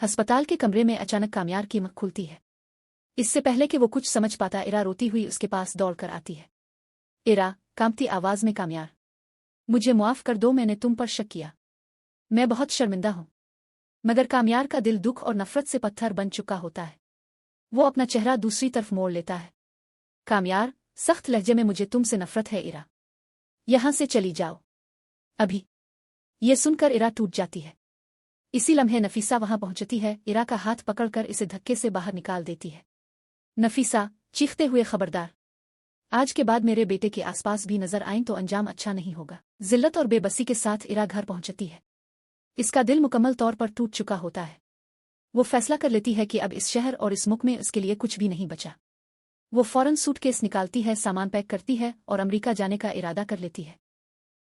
अस्पताल के कमरे में अचानक कामयार की आँख खुलती है। इससे पहले कि वो कुछ समझ पाता, इरा रोती हुई उसके पास दौड़कर आती है। इरा, कांपती आवाज में, कामयार, मुझे मुआफ कर दो, मैंने तुम पर शक किया, मैं बहुत शर्मिंदा हूं। मगर कामयार का दिल दुख और नफरत से पत्थर बन चुका होता है। वो अपना चेहरा दूसरी तरफ मोड़ लेता है। कामयार, सख्त लहजे में, मुझे तुमसे नफरत है इरा, यहां से चली जाओ अभी। ये सुनकर इरा टूट जाती है। इसी लम्हे नफीसा वहां पहुंचती है, इरा का हाथ पकड़कर इसे धक्के से बाहर निकाल देती है। नफीसा, चीखते हुए, खबरदार, आज के बाद मेरे बेटे के आसपास भी नजर आएं तो अंजाम अच्छा नहीं होगा। जिल्लत और बेबसी के साथ इरा घर पहुंचती है। इसका दिल मुकम्मल तौर पर टूट चुका होता है। वो फैसला कर लेती है कि अब इस शहर और इस मुल्क में उसके लिए कुछ भी नहीं बचा। वो फौरन सूटकेस निकालती है, सामान पैक करती है और अमेरिका जाने का इरादा कर लेती है।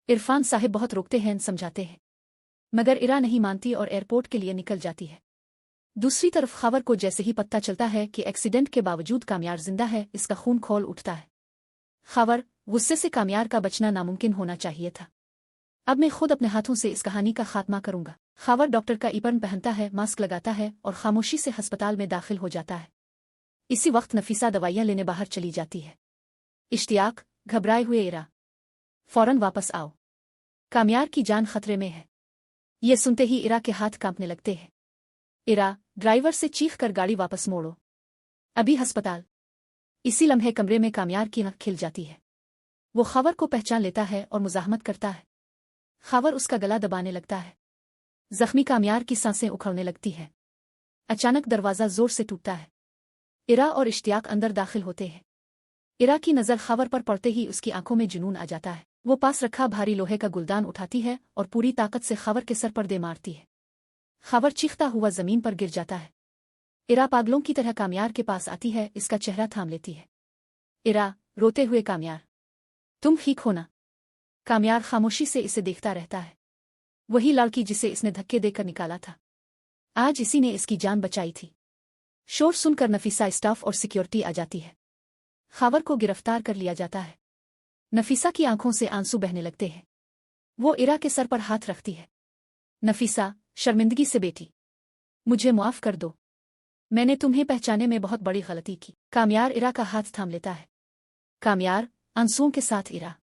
इरफान साहिब बहुत रोकते हैं, समझाते हैं, मगर इरा नहीं मानती और एयरपोर्ट के लिए निकल जाती है। दूसरी तरफ खबर को जैसे ही पता चलता है कि एक्सीडेंट के बावजूद कामयार जिंदा है, इसका खून खौल उठता है। खबर, गुस्से से, कामयार का बचना नामुमकिन होना चाहिए था। अब मैं खुद अपने हाथों से इस कहानी का खात्मा करूंगा। खबर डॉक्टर का एप्रन पहनता है, मास्क लगाता है और खामोशी से अस्पताल में दाखिल हो जाता है। इसी वक्त नफीसा दवाइयां लेने बाहर चली जाती है। इश्तियाक, घबराए हुए इरा, फौरन वापस आओ, कामयार की जान खतरे में है। ये सुनते ही इरा के हाथ कांपने लगते हैं। इरा, ड्राइवर से चीख कर गाड़ी वापस मोड़ो, अभी अस्पताल। इसी लम्हे कमरे में कामयार की आंख खिल जाती है। वो खबर को पहचान लेता है और मुजाहमत करता है। खबर उसका गला दबाने लगता है। जख्मी कामयार की सांसें उखड़ने लगती हैं। अचानक दरवाजा जोर से टूटता है। इरा और इश्तियाक अंदर दाखिल होते हैं। इरा की नजर खबर पर पड़ते ही उसकी आंखों में जुनून आ जाता है। वो पास रखा भारी लोहे का गुलदान उठाती है और पूरी ताकत से खबर के सर पर दे मारती है। खबर चीखता हुआ जमीन पर गिर जाता है। इरा पागलों की तरह कामयार के पास आती है, इसका चेहरा थाम लेती है। इरा, रोते हुए, कामयार, तुम ठीक हो ना? कामयार खामोशी से इसे देखता रहता है। वही लड़की जिसे इसने धक्के देकर निकाला था, आज इसी ने इसकी जान बचाई थी। शोर सुनकर नफीसा, स्टाफ और सिक्योरिटी आ जाती है। खबर को गिरफ्तार कर लिया जाता है। नफीसा की आंखों से आंसू बहने लगते हैं। वो इरा के सर पर हाथ रखती है। नफीसा, शर्मिंदगी से, बेटी, मुझे मुआफ कर दो, मैंने तुम्हें पहचाने में बहुत बड़ी गलती की। कामयार इरा का हाथ थाम लेता है। कामयार, आंसुओं के साथ, इरा,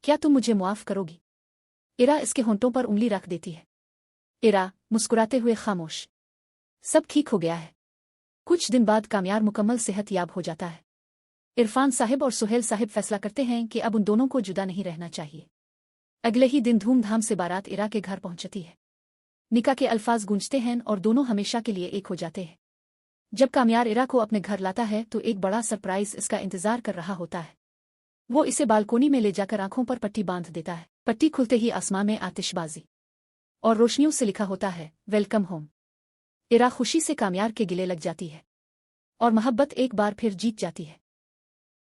क्या तुम मुझे मुआफ करोगी? इरा इसके होंठों पर उंगली रख देती है। इरा, मुस्कुराते हुए, खामोश, सब ठीक हो गया है। कुछ दिन बाद कामयार मुकम्मल सेहत याब हो जाता है। इरफान साहिब और सुहेल साहिब फैसला करते हैं कि अब उन दोनों को जुदा नहीं रहना चाहिए। अगले ही दिन धूमधाम से बारात इरा के घर पहुंचती है। निकाह के अल्फाज गूंजते हैं और दोनों हमेशा के लिए एक हो जाते हैं। जब कामयार इरा को अपने घर लाता है तो एक बड़ा सरप्राइज इसका इंतजार कर रहा होता है। वो इसे बालकोनी में ले जाकर आंखों पर पट्टी बांध देता है। पट्टी खुलते ही आसमां में आतिशबाजी और रोशनियों से लिखा होता है, वेलकम होम। इरा खुशी से कामयार के गिले लग जाती है और मोहब्बत एक बार फिर जीत जाती है।